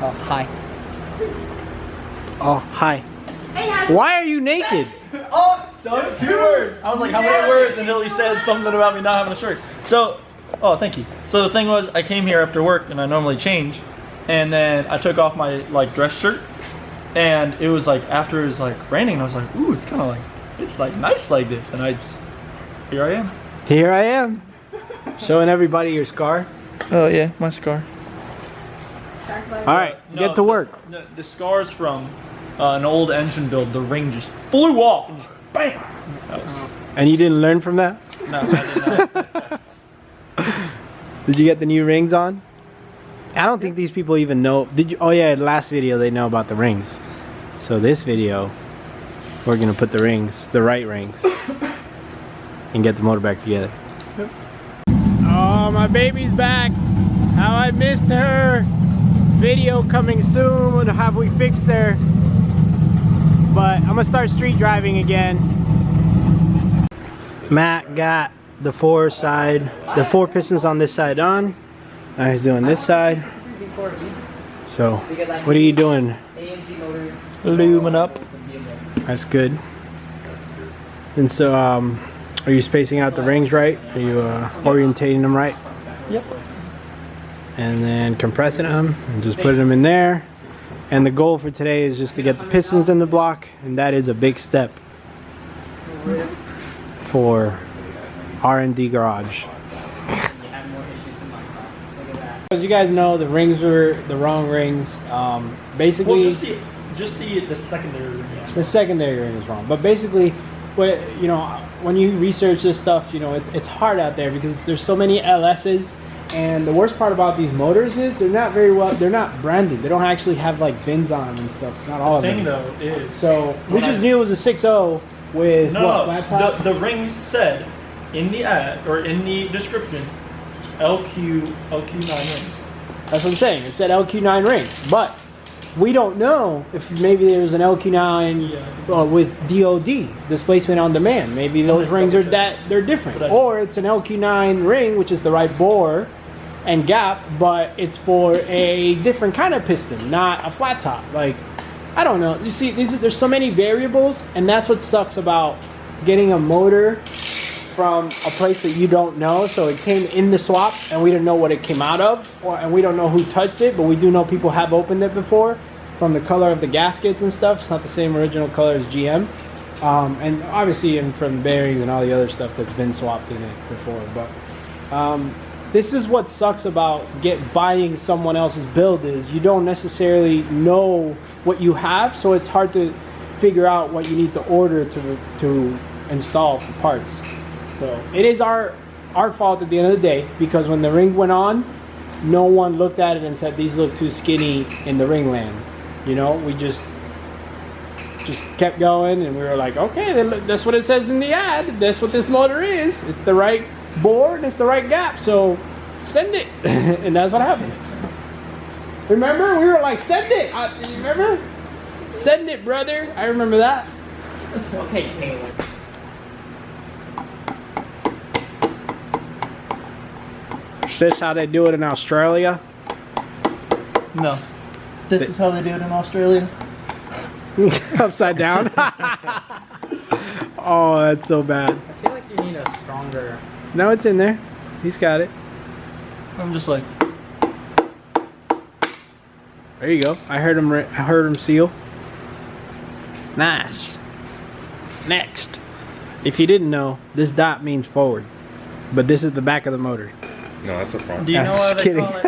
Oh, hi. Oh, hi. Hey, Why are you naked? Oh, so it's 2 words. I was like, how many words until he said something about me not having a shirt. So, oh, thank you. So the thing was, I came here after work and I normally change, and then I took off my like dress shirt, and it was like after it was like raining, I was like, ooh, it's kind of like, it's like nice like this, and I just, here I am. Here I am. Showing everybody your scar. Oh yeah, my scar. Alright, get to work. The scar's from an old engine build. The ring just flew off and just bam. That was, And you didn't learn from that? no, I did not. Did you get the new rings on? I don't think these people even know. Did you? Oh yeah, the last video they know about the rings. So this video, we're gonna put the rings, the right rings, and get the motor back together. Oh, my baby's back. How I missed her. Video coming soon. We'll have we fixed her. But I'm gonna start street driving again. Matt got the four pistons on this side on. Now he's doing this side. So, what are you doing? Lumen up. That's good. And so, are you spacing out the rings right? Are you orientating them right? Yep. And then compressing them and just putting them in there. And the goal for today is just to get the pistons in the block, and that is a big step for R&D Garage. As you guys know, the rings were the wrong rings. Basically, Well, just the secondary ring. Yeah. the secondary ring is wrong. But basically, when you research this stuff, it's hard out there because there's so many LSs. And the worst part about these motors is they're not branded. They don't actually have like VINs on them and stuff. Not all of them. The thing though is, So we just knew it was a 6.0 with what, flat top? the rings said in the ad or in the description LQ9 ring. That's what I'm saying. It said LQ9 rings, but we don't know if maybe there's an LQ9 with DOD, displacement on demand. Maybe those rings are they're different, or it's an LQ9 ring, which is the right bore and gap, but it's for a different kind of piston, not a flat top. Like, I don't know. You see, there's so many variables, and that's what sucks about getting a motor from a place that you don't know. So it came in the swap, and we didn't know what it came out of, and we don't know who touched it, but we do know people have opened it before. From the color of the gaskets and stuff, it's not the same original color as GM, and obviously, and from bearings and all the other stuff that's been swapped in it before. But this is what sucks about buying someone else's build, is you don't necessarily know what you have, so it's hard to figure out what you need to order to install for parts. So it is our fault at the end of the day, because when the ring went on, no one looked at it and said these look too skinny in the ring land. We just kept going, and we were like, okay, that's what it says in the ad. That's what this motor is. It's the right bore and it's the right gap. So send it, and that's what happened. Remember, we were like, send it. You remember? Send it, brother. I remember that. Okay, Taylor. Is this how they do it in Australia? No. This is how they do it in Australia. Upside down. Oh, that's so bad. I feel like you need a stronger. No, it's in there. He's got it. I'm just like, There you go. I heard him seal. Nice. Next. If you didn't know, this dot means forward, but this is the back of the motor. No, that's a problem. do you know why Just they call it?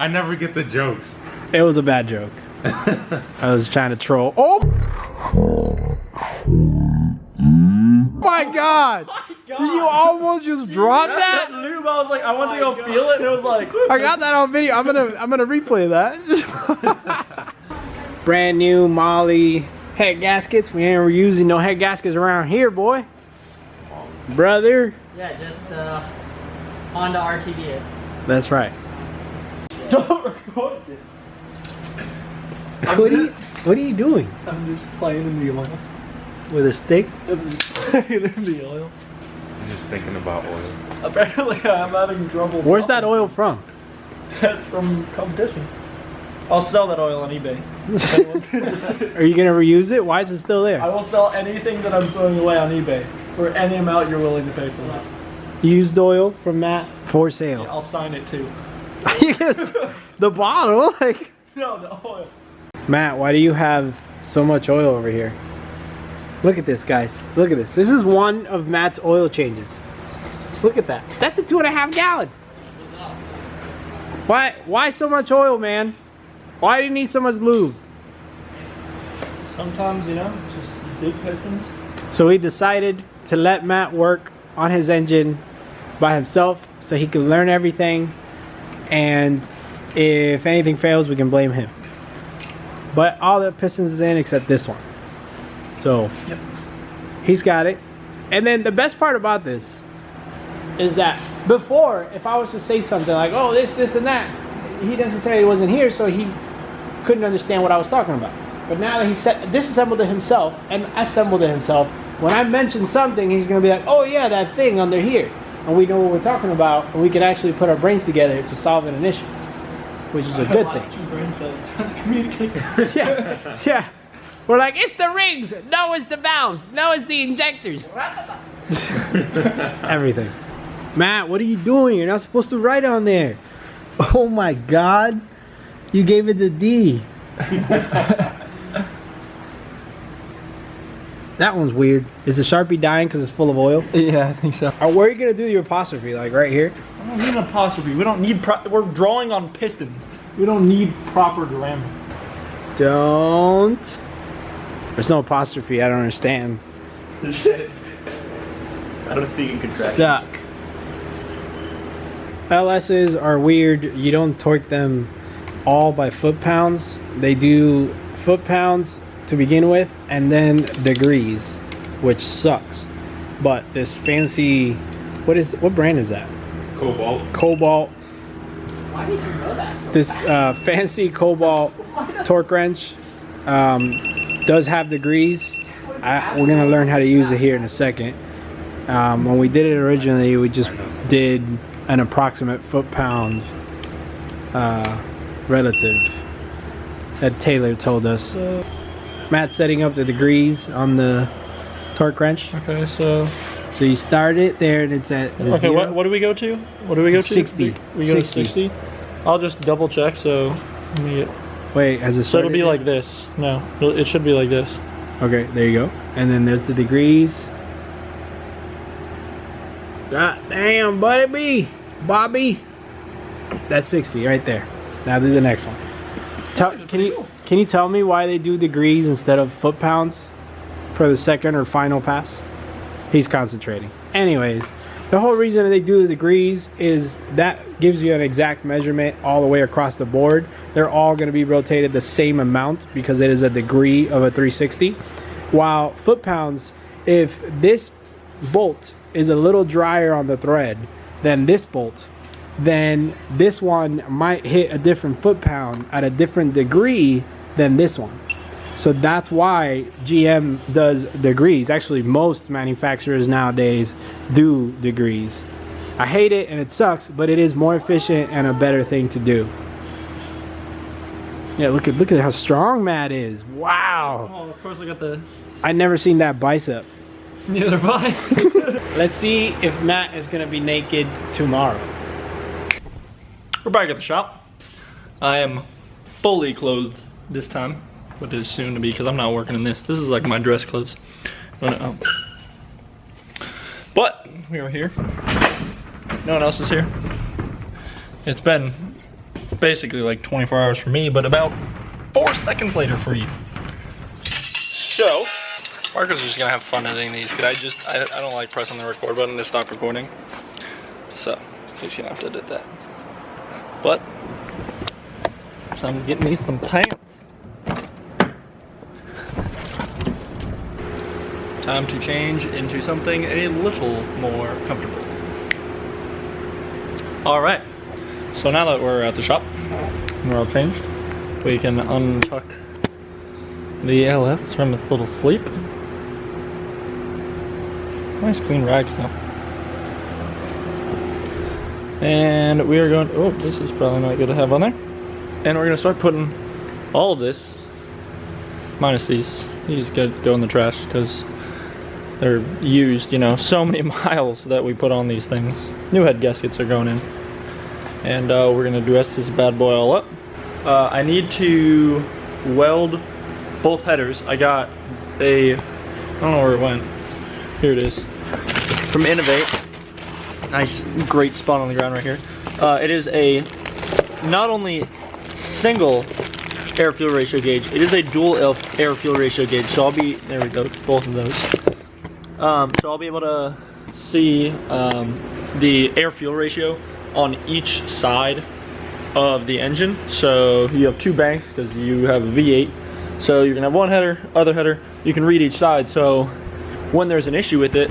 I never get the jokes. It was a bad joke. I was trying to troll. Oh my God! Did you almost just drop That that? lube, I was like, I wanted to go feel it, and it was like, I got that on video. I'm gonna replay that. Brand new Molly head gaskets. We ain't reusing no head gaskets around here, boy. Brother. Yeah, just Honda RTV it. That's right. don't record this. What are you doing? I'm just playing in the oil. With a stick? I'm just playing in the oil. I'm just thinking about oil. Apparently, I'm having trouble. Where's that oil from? That's from competition. I'll sell that oil on eBay. Are you gonna reuse it? Why is it still I there? will sell anything that I'm throwing away on eBay for any amount you're willing to pay for it. Used oil from Matt for sale. I'll sign it too. Yes, the bottle. Like, No, the oil. Matt, why do you have so much oil over here? Look at this, guys. Look at this. This is one of Matt's oil changes. Look at that. That's a 2.5 gallon. Why so much oil, man? Why do you need so much lube? Sometimes, you know, just big pistons. So we decided to let Matt work on his engine by himself so he can learn everything, and if anything fails, we can blame him. But all the pistons is in except this one. So Yep. he's got it. And then the best part about this is that before, if I was to say something like, oh, this, and that, he necessarily wasn't here, so he couldn't understand what I was talking about. But now that he disassembled it himself and assembled it himself, when I mention something, he's going to be like, oh, yeah, that thing under here. And we know what we're talking about, and we can actually put our brains together to solve an issue, which is a good thing. Two brain cells. Communicate. Yeah, yeah. We're like, it's the rings. No, it's the valves. No, it's the injectors. It's everything. Matt, what are you doing? You're not supposed to write on there. Oh my God. You gave it the D. That one's weird. Is the Sharpie dying because it's full of oil? Yeah, I think so. Or where are you going to do your apostrophe? Like right here? I don't need an apostrophe. We don't need we're drawing on pistons. We don't need proper grammar. Don't. There's no apostrophe. I don't understand. I don't speak in contractions. Suck. LSs are weird. You don't torque them all by foot-pounds. They do foot-pounds to begin with, and then degrees, which sucks. But this fancy, what brand is that? Cobalt. Why did you know that? This fancy Cobalt torque wrench does have degrees. We're gonna learn how to use it here in a second. When we did it originally, we just did an approximate foot-pound relative that Taylor told us. Matt's setting up the degrees on the torque wrench. Okay, so you start it there, and it's at okay. zero. What do we go to? What do we go to? 60. We go 60. to 60. I'll just double check. So let me get. Wait, has it So started? it'll be yet? like this. No, it should be like this. Okay, there you go. And then there's the degrees. God damn, Bobby. That's 60 right there. Now do the next one. Can you tell me why they do degrees instead of foot-pounds for the second or final pass? He's concentrating. Anyways, the whole reason they do the degrees is that gives you an exact measurement all the way across the board. They're all going to be rotated the same amount because it is a degree of a 360. While foot-pounds, if this bolt is a little drier on the thread than this bolt, then this one might hit a different foot-pound at a different degree than this one. So that's why GM does degrees. Actually, most manufacturers nowadays do degrees. I hate it and it sucks, but it is more efficient and a better thing to do. Yeah, look at how strong Matt is. Wow. Oh, of course I got the. I never seen that bicep. Neither have I. Let's see if Matt is gonna be naked tomorrow. We're back at the shop. I am fully clothed this time, but it is soon to be because I'm not working in this. This is like my dress clothes. But we are here. No one else is here. It's been basically like 24 hours for me, but about 4 seconds later for you. So, Marco's just gonna have fun editing these because I don't like pressing the record button to stop recording. So, he's gonna have to edit that. But, so I'm getting me some pants. Time to change into something a little more comfortable. Alright, so now that we're at the shop, we're all changed, we can untuck the LS from its little sleep. Nice clean rags though. And we are going to, oh, this is probably not good to have on there. And we're gonna start putting all of this, minus these go in the trash because they're used, you know, so many miles that we put on these things. New head gaskets are going in. And we're gonna dress this bad boy all up. I need to weld both headers. I got I don't know where it went. Here it is. From Innovate. Nice, great spot on the ground right here. It is a not only single air fuel ratio gauge, it is a dual air fuel ratio gauge. So there we go, both of those. So I'll be able to see the air fuel ratio on each side of the engine. So you have two banks because you have a V8. So you can have one header, other header. You can read each side. So when there's an issue with it,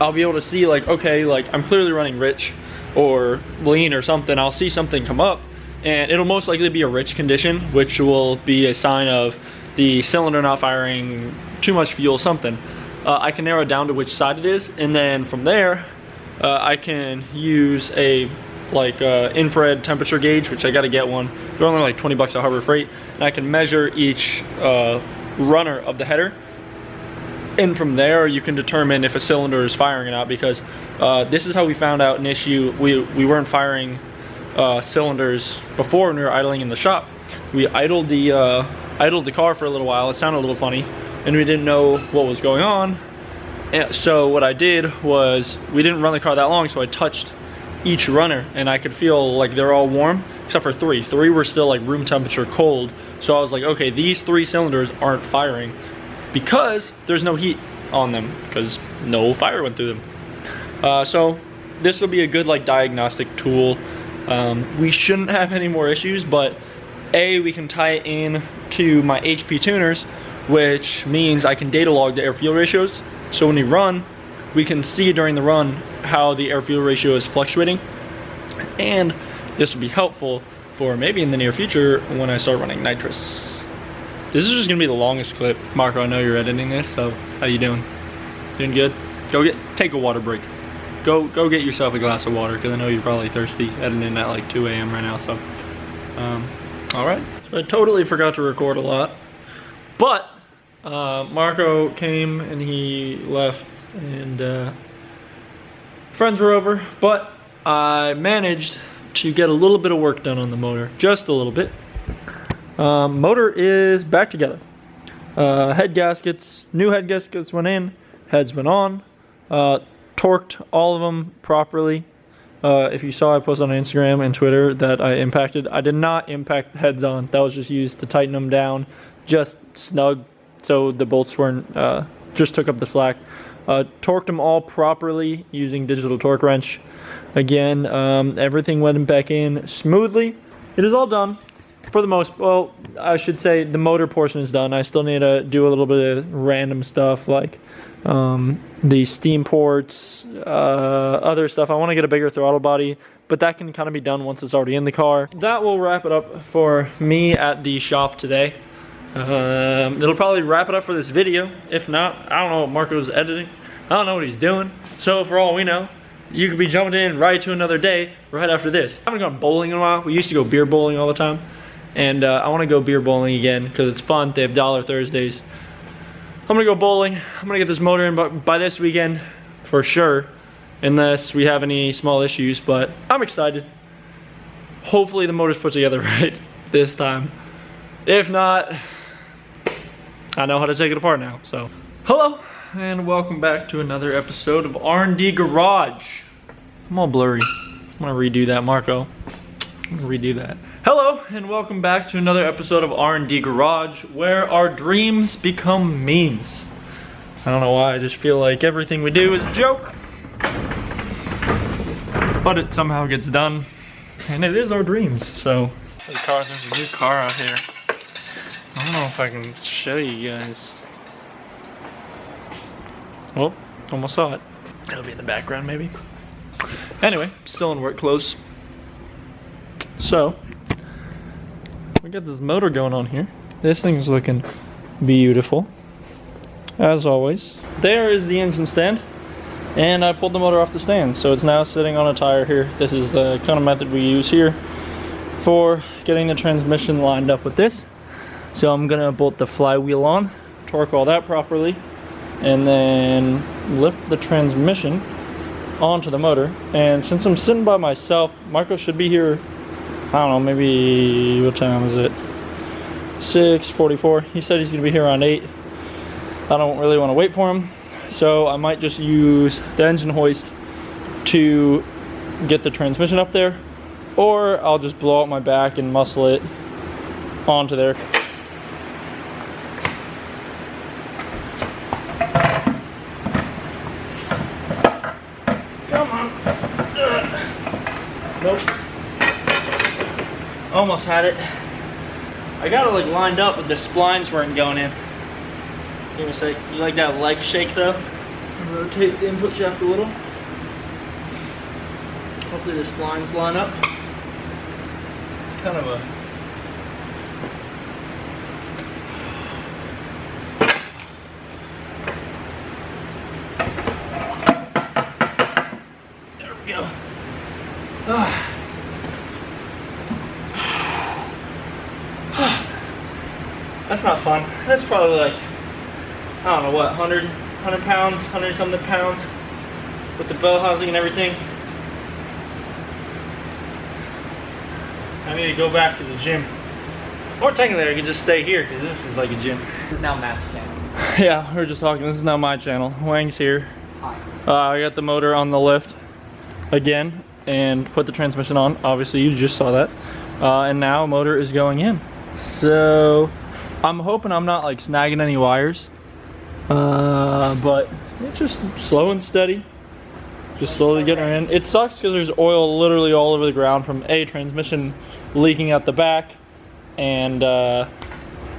I'll be able to see like, okay, like I'm clearly running rich or lean or something. I'll see something come up and it'll most likely be a rich condition, which will be a sign of the cylinder not firing too much fuel, something. I can narrow down to which side it is, and then from there I can use a infrared temperature gauge, which I got to get one. They're only like 20 bucks at Harbor Freight, and I can measure each runner of the header, and from there you can determine if a cylinder is firing or not, because this is how we found out an issue. We weren't firing cylinders before when we were idling in the shop. We idled the car for a little while. It sounded a little funny and we didn't know what was going on. And so what I did was, we didn't run the car that long, so I touched each runner and I could feel like they're all warm except for three. Three were still like room temperature cold. So I was like, okay, these three cylinders aren't firing because there's no heat on them, because no fire went through them. So this will be a good like diagnostic tool. We shouldn't have any more issues, but we can tie it in to my HP tuners, which means I can data log the air fuel ratios. So when we run, we can see during the run how the air fuel ratio is fluctuating, and this will be helpful for maybe in the near future when I start running nitrous. This is just gonna be the longest clip. Marco, I know you're editing this, so how you doing? Doing good? Take a water break. Go get yourself a glass of water, because I know you're probably thirsty, editing at like 2 a.m. right now, so. All right, so I totally forgot to record a lot, but Marco came and he left, and friends were over, but I managed to get a little bit of work done on the motor, just a little bit. Motor is back together. Head gaskets, new head gaskets went in, heads went on, torqued all of them properly. If you saw, I posted on Instagram and Twitter that I impacted. I did not impact the heads on. That was just used to tighten them down, just snug, so the bolts weren't, just took up the slack. Torqued them all properly using digital torque wrench. Again, everything went back in smoothly. It is all done for the most, well, I should say the motor portion is done. I still need to do a little bit of random stuff like the steam ports, other stuff. I want to get a bigger throttle body, but that can kind of be done once it's already in the car. That will wrap it up for me at the shop today. It'll probably wrap it up for this video. If not, I don't know what Marco's editing. I don't know what he's doing. So for all we know, you could be jumping in right to another day right after this. I haven't gone bowling in a while. We used to go beer bowling all the time. And I want to go beer bowling again because it's fun. They have Dollar Thursdays. I'm gonna go bowling. I'm gonna get this motor in by this weekend for sure, unless we have any small issues, but I'm excited. Hopefully the motor's put together right this time. If not, I know how to take it apart now, so. Hello, and welcome back to another episode of R&D Garage. I'm all blurry. I'm gonna redo that, Marco. I'm gonna redo that. Hello, and welcome back to another episode of R&D Garage, where our dreams become memes. I don't know why, I just feel like everything we do is a joke. But it somehow gets done, and it is our dreams, so. There's a new car out here. I don't know if I can show you guys. Oh, almost saw it. It'll be in the background maybe. Anyway, still in work clothes. So, we got this motor going on here. This thing's looking beautiful, as always. There is the engine stand, and I pulled the motor off the stand, so it's now sitting on a tire here. This is the kind of method we use here for getting the transmission lined up with this. So I'm gonna bolt the flywheel on, torque all that properly, and then lift the transmission onto the motor. And since I'm sitting by myself, Marco should be here, I don't know, maybe, what time is it? 6:44. He said he's gonna be here around 8. I don't really want to wait for him, so I might just use the engine hoist to get the transmission up there, or I'll just blow out my back and muscle it onto there. Come on. Nope. Almost had it. I got it like lined up, but the splines weren't going in. Give me a sec. You like that leg shake though? Rotate the input shaft a little. Hopefully the splines line up. It's kind of a... There we go. That's not fun. That's probably like, I don't know what, 100 pounds, 100 something pounds with the bell housing and everything. I need to go back to the gym. Or technically I could just stay here because this is like a gym. This is now Matt's channel. Yeah, we were just talking. This is now my channel. Wang's here. Hi. I got the motor on the lift again and put the transmission on. Obviously you just saw that. And now motor is going in. So I'm hoping I'm not like snagging any wires. But it's just slow and steady. Just slowly getting her in. It sucks because there's oil literally all over the ground from transmission leaking out the back and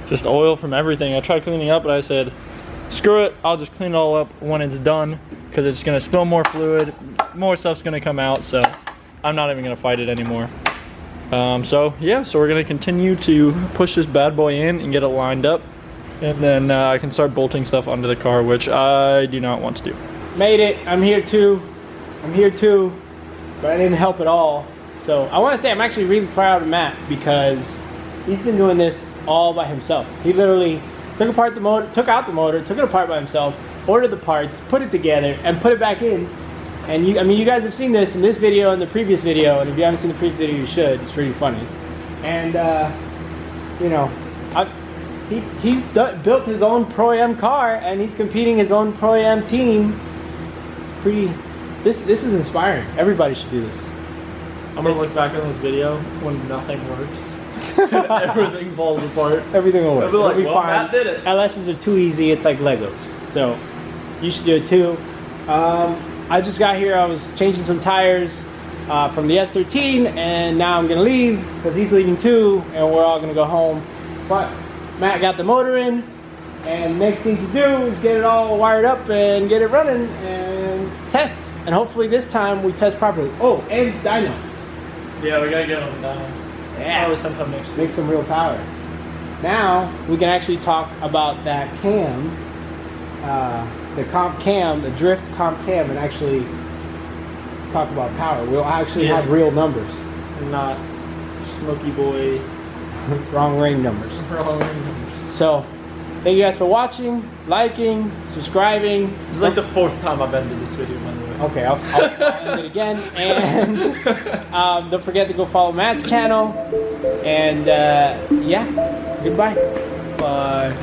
just oil from everything. I tried cleaning up, but I said, screw it, I'll just clean it all up when it's done because it's gonna spill more fluid, more stuff's gonna come out, so I'm not even gonna fight it anymore. So yeah, so we're gonna continue to push this bad boy in and get it lined up, and then I can start bolting stuff onto the car, which I do not want to do. Made it. I'm here too. But I didn't help at all. So I want to say I'm actually really proud of Matt because he's been doing this all by himself. He literally took out the motor, took it apart by himself, ordered the parts, put it together, and put it back in. And you guys have seen this in this video and the previous video, and if you haven't seen the previous video, you should. It's really funny. And you know, he's built his own Pro-Am car, and he's competing his own Pro-Am team. It's pretty. This is inspiring. Everybody should do this. I'm gonna look back on this video when nothing works. Everything falls apart. Everything will work. I'll be like, It'll be well, fine. Matt did it. LSs are too easy. It's like Legos. So you should do it too. I just got here. I was changing some tires from the S13, and now I'm gonna leave because he's leaving too, and we're all gonna go home. But Matt got the motor in, and next thing to do is get it all wired up and get it running and test. And hopefully this time we test properly. Oh, and dyno. Yeah, we gotta get on the dyno. Yeah. Probably sometime next week. Make some real power. Now we can actually talk about that cam, the comp cam, the drift comp cam, and actually talk about power. We'll actually have real numbers, Not Smoky Boy. wrong ring numbers. Wrong numbers. So, thank you guys for watching, liking, subscribing. It's like the 4th time I've ended this video, by the way. Okay, I'll end it again. And don't forget to go follow Matt's channel. And yeah, goodbye. Bye.